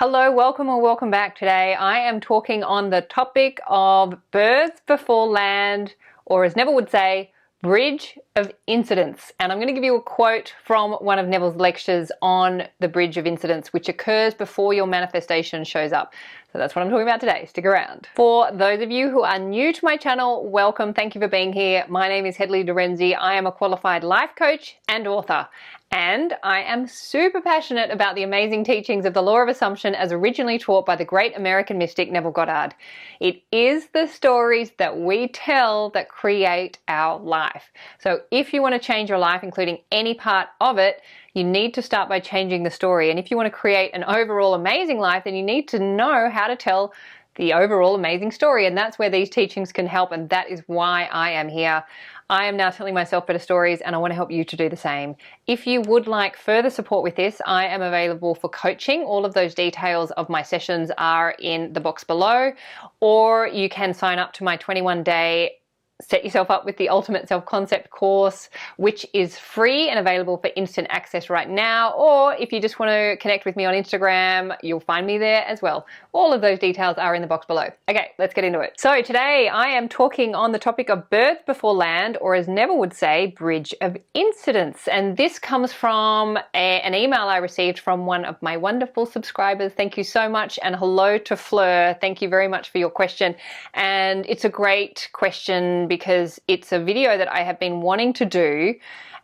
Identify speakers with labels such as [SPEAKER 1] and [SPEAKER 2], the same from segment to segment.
[SPEAKER 1] Hello, welcome or welcome back. Today I am talking on the topic of birds before land, or as Neville would say, bridge of incidents. And I'm going to give you a quote from one of Neville's lectures on the bridge of incidents, which occurs before your manifestation shows up. So that's what I'm talking about today. Stick around. For those of you who are new to my channel, welcome. Thank you for being here. My name is Hedley Derenzie. I am a qualified life coach and author. And I am super passionate about the amazing teachings of the law of assumption as originally taught by the great American mystic Neville Goddard. It is the stories that we tell that create our life. So if you want to change your life, including any part of it, you need to start by changing the story. And if you want to create an overall amazing life, then you need to know how to tell the overall amazing story. And that's where these teachings can help. And that is why I am here. I am now telling myself better stories, and I want to help you to do the same. If you would like further support with this, I am available for coaching. All of those details of my sessions are in the box below, or you can sign up to my 21-day Set Yourself Up with the Ultimate Self-Concept course, which is free and available for instant access right now. Or if you just want to connect with me on Instagram, you'll find me there as well. All of those details are in the box below. Okay, let's get into it. So today I am talking on the topic of birds before land, or as Neville would say, bridge of incidents. And this comes from an email I received from one of my wonderful subscribers. Thank you so much. And hello to Fleur. Thank you very much for your question. And it's a great question because it's a video that I have been wanting to do,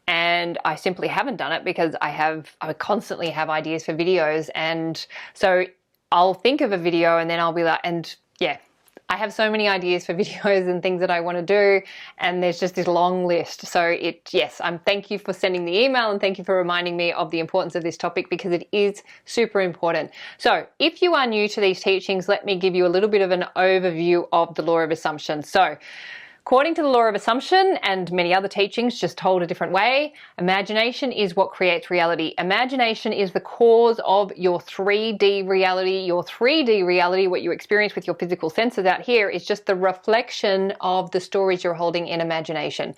[SPEAKER 1] and I simply haven't done it because I constantly have ideas for videos, and so I'll think of a video and then I'll be like, and yeah, I have so many ideas for videos and things that I want to do, and there's just this long list. So thank you for sending the email, and thank you for reminding me of the importance of this topic because it is super important. So if you are new to these teachings, let me give you a little bit of an overview of the law of assumption. So according to the law of assumption and many other teachings just told a different way, imagination is what creates reality. Imagination is the cause of your 3D reality. Your 3D reality, what you experience with your physical senses out here, is just the reflection of the stories you're holding in imagination.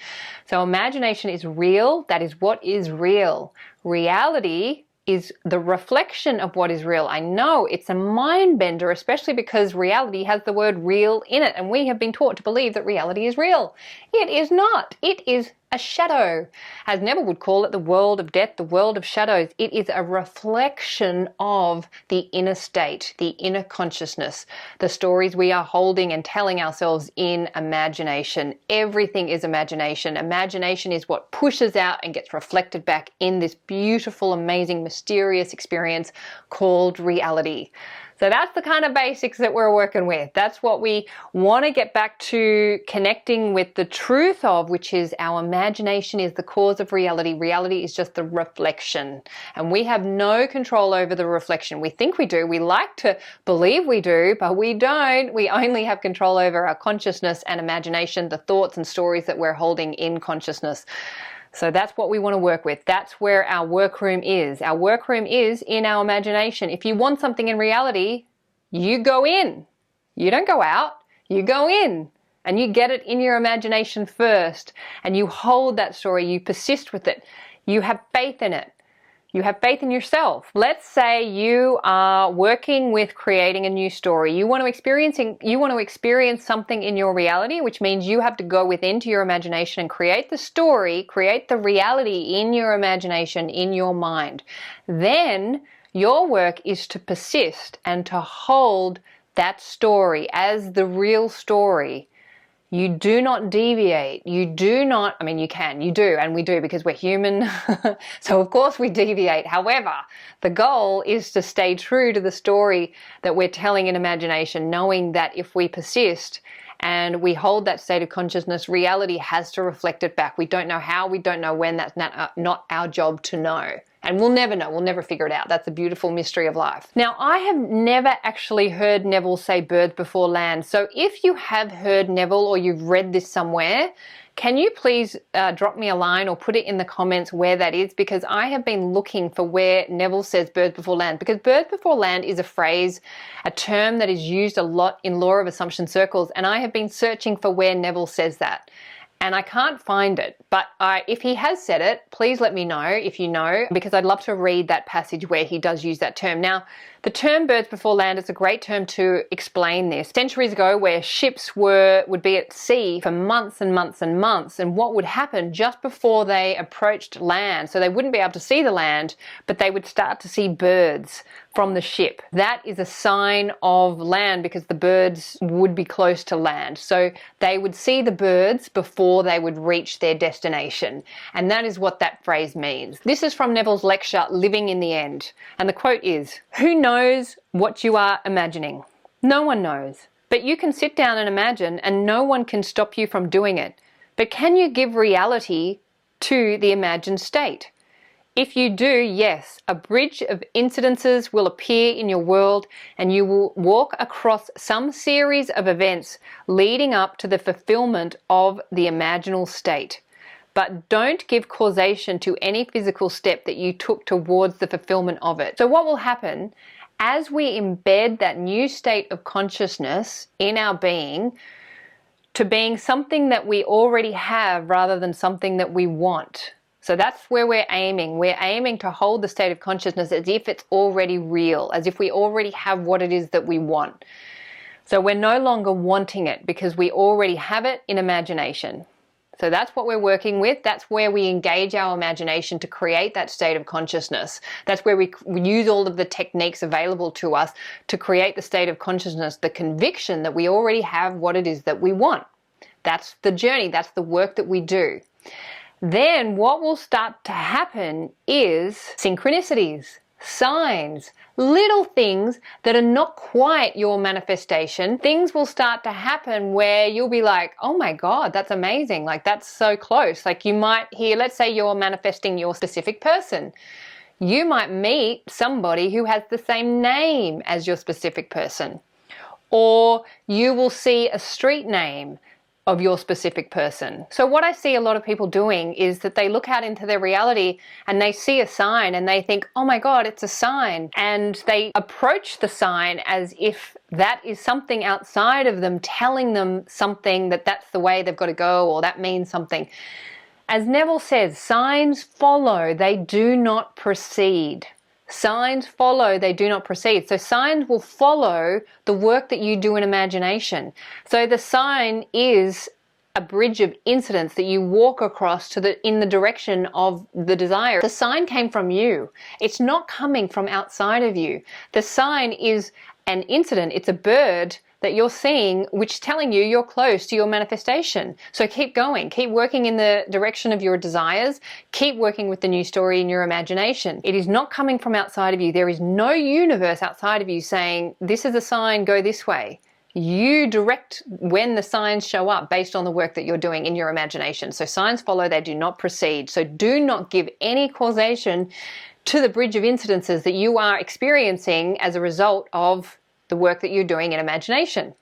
[SPEAKER 1] So imagination is real. That is what is real. Reality is the reflection of what is real. I know it's a mind bender, especially because reality has the word real in it, and we have been taught to believe that reality is real. It is not. It is a shadow. As Neville would call it, the world of death, the world of shadows. It is a reflection of the inner state, the inner consciousness, the stories we are holding and telling ourselves in imagination. Everything is imagination. Imagination is what pushes out and gets reflected back in this beautiful, amazing, mysterious experience called reality. So that's the kind of basics that we're working with. That's what we want to get back to, connecting with the truth of, which is our imagination is the cause of reality. Reality is just the reflection, and we have no control over the reflection. We think we do. We like to believe we do, but we don't. We only have control over our consciousness and imagination, the thoughts and stories that we're holding in consciousness. So that's what we want to work with. That's where our workroom is. Our workroom is in our imagination. If you want something in reality, you go in. You don't go out. You go in and you get it in your imagination first, and you hold that story. You persist with it. You have faith in it. You have faith in yourself. Let's say you are working with creating a new story. You want to experience something in your reality, which means you have to go within to your imagination and create the story, create the reality in your imagination, in your mind. Then your work is to persist and to hold that story as the real story. You do not deviate. You do not, I mean, you can, you do, and we do because we're human. So of course we deviate. However, the goal is to stay true to the story that we're telling in imagination, knowing that if we persist and we hold that state of consciousness, reality has to reflect it back. We don't know how, we don't know when. That's not our job to know. And we'll never know, we'll never figure it out. That's the beautiful mystery of life. Now, I have never actually heard Neville say birds before land. So if you have heard Neville or you've read this somewhere, can you please drop me a line or put it in the comments where that is? Because I have been looking for where Neville says birds before land, because birds before land is a phrase, a term that is used a lot in law of assumption circles. And I have been searching for where Neville says that, and I can't find it. But if he has said it, please let me know if you know, because I'd love to read that passage where he does use that term. Now, The term birds before land is a great term to explain this. Centuries ago, where ships would be at sea for months and months and months, and what would happen just before they approached land, so they wouldn't be able to see the land, but they would start to see birds from the ship. That is a sign of land because the birds would be close to land. So they would see the birds before they would reach their destination. And that is what that phrase means. This is from Neville's lecture, Living in the End. And the quote is, "Who knows what you are imagining? No one knows. But you can sit down and imagine and no one can stop you from doing it. But can you give reality to the imagined state? If you do, yes, a bridge of incidences will appear in your world and you will walk across some series of events leading up to the fulfillment of the imaginal state. But don't give causation to any physical step that you took towards the fulfillment of it." So what will happen as we embed that new state of consciousness in our being to being something that we already have rather than something that we want? So that's where we're aiming. We're aiming to hold the state of consciousness as if it's already real, as if we already have what it is that we want. So we're no longer wanting it because we already have it in imagination. So that's what we're working with. That's where we engage our imagination to create that state of consciousness. That's where we use all of the techniques available to us to create the state of consciousness, the conviction that we already have what it is that we want. That's the journey. That's the work that we do. Then what will start to happen is synchronicities, signs, little things that are not quite your manifestation. Things will start to happen where you'll be like, oh my God, that's amazing. Like, that's so close. Like, you might hear, let's say you're manifesting your specific person. You might meet somebody who has the same name as your specific person. Or you will see a street name of your specific person. So what I see a lot of people doing is that they look out into their reality and they see a sign and they think, oh my God, it's a sign. And they approach the sign as if that is something outside of them telling them something, that that's the way they've got to go, or that means something. As Neville says, signs follow, they do not precede. Signs follow, they do not precede. So signs will follow the work that you do in imagination. So the sign is a bridge of incidents that you walk across in the direction of the desire. The sign came from you. It's not coming from outside of you. The sign is an incident. It's a bird that you're seeing, which is telling you you're close to your manifestation. So keep going, keep working in the direction of your desires, keep working with the new story in your imagination. It is not coming from outside of you. There is no universe outside of you saying, this is a sign, go this way. You direct when the signs show up based on the work that you're doing in your imagination. So signs follow, they do not precede. So do not give any causation to the bridge of incidences that you are experiencing as a result of the work that you're doing in imagination.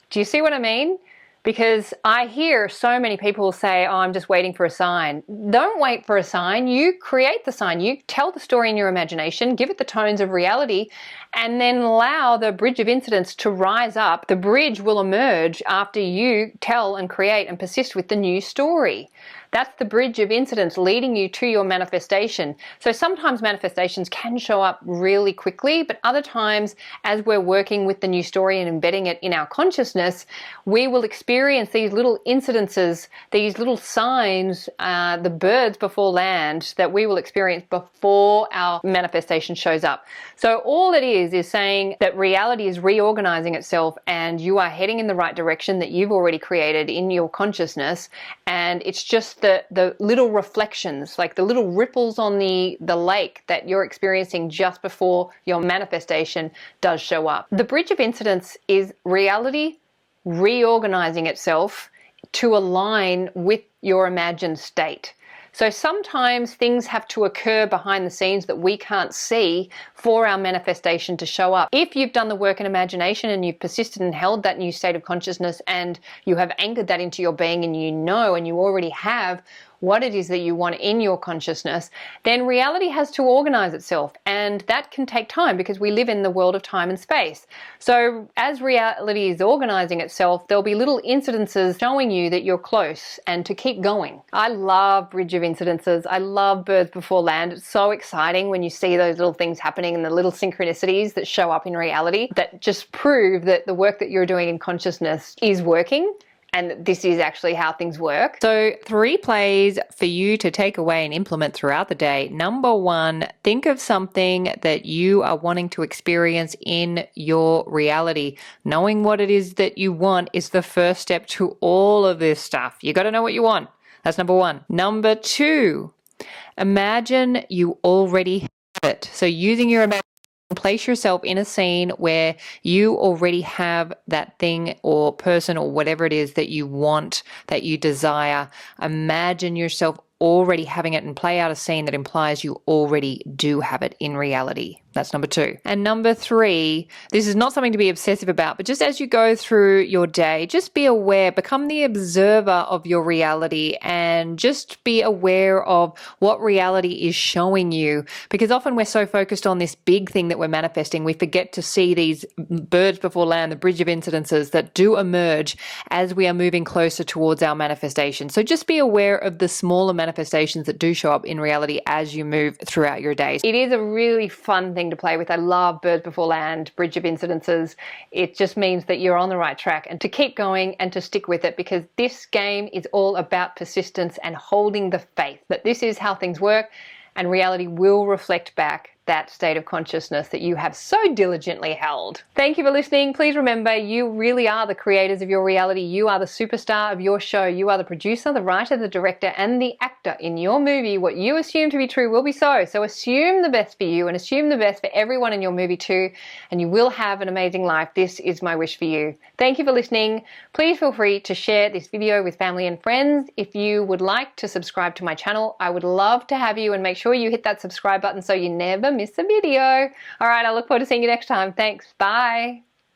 [SPEAKER 1] Do you see what I mean? Because I hear so many people say, oh, I'm just waiting for a sign. Don't wait for a sign. You create the sign. You tell the story in your imagination, give it the tones of reality, and then allow the bridge of incidents to rise up. The bridge will emerge after you tell and create and persist with the new story. That's the bridge of incidents leading you to your manifestation. So sometimes manifestations can show up really quickly, but other times, as we're working with the new story and embedding it in our consciousness, we will experience these little incidences, these little signs, the birds before land that we will experience before our manifestation shows up. So all it is saying that reality is reorganizing itself and you are heading in the right direction that you've already created in your consciousness, and it's just the little reflections, like the little ripples on the lake that you're experiencing just before your manifestation does show up. The bridge of incidents is reality reorganizing itself to align with your imagined state. So sometimes things have to occur behind the scenes that we can't see for our manifestation to show up. If you've done the work in imagination and you've persisted and held that new state of consciousness and you have anchored that into your being and you know and you already have what it is that you want in your consciousness, then reality has to organize itself, and that can take time because we live in the world of time and space. So as reality is organizing itself, there'll be little incidences showing you that you're close and to keep going. I love Bridge of Incidences. I love Birth Before Land. It's so exciting when you see those little things happening and the little synchronicities that show up in reality that just prove that the work that you're doing in consciousness is working, and this is actually how things work. So 3 plays for you to take away and implement throughout the day. Number 1, think of something that you are wanting to experience in your reality. Knowing what it is that you want is the first step to all of this stuff. You got to know what you want. That's number 1. Number 2, imagine you already have it. So using your imagination, place yourself in a scene where you already have that thing or person or whatever it is that you want, that you desire. Imagine yourself already having it and play out a scene that implies you already do have it in reality. That's number 2. And number 3, this is not something to be obsessive about, but just as you go through your day, just be aware, become the observer of your reality and just be aware of what reality is showing you. Because often we're so focused on this big thing that we're manifesting, we forget to see these birds before land, the bridge of incidences that do emerge as we are moving closer towards our manifestation. So just be aware of the smaller manifestations that do show up in reality as you move throughout your days. It is a really fun thing to play with. I love Birds Before Land, Bridge of Incidences. It just means that you're on the right track and to keep going and to stick with it, because this game is all about persistence and holding the faith that this is how things work, and reality will reflect back that state of consciousness that you have so diligently held. Thank you for listening. Please remember, you really are the creators of your reality. You are the superstar of your show. You are the producer, the writer, the director, and the actor in your movie. What you assume to be true will be so. So assume the best for you and assume the best for everyone in your movie too, and you will have an amazing life. This is my wish for you. Thank you for listening. Please feel free to share this video with family and friends. If you would like to subscribe to my channel, I would love to have you, and make sure you hit that subscribe button so you never miss a video. All right, I look forward to seeing you next time. Thanks. Bye.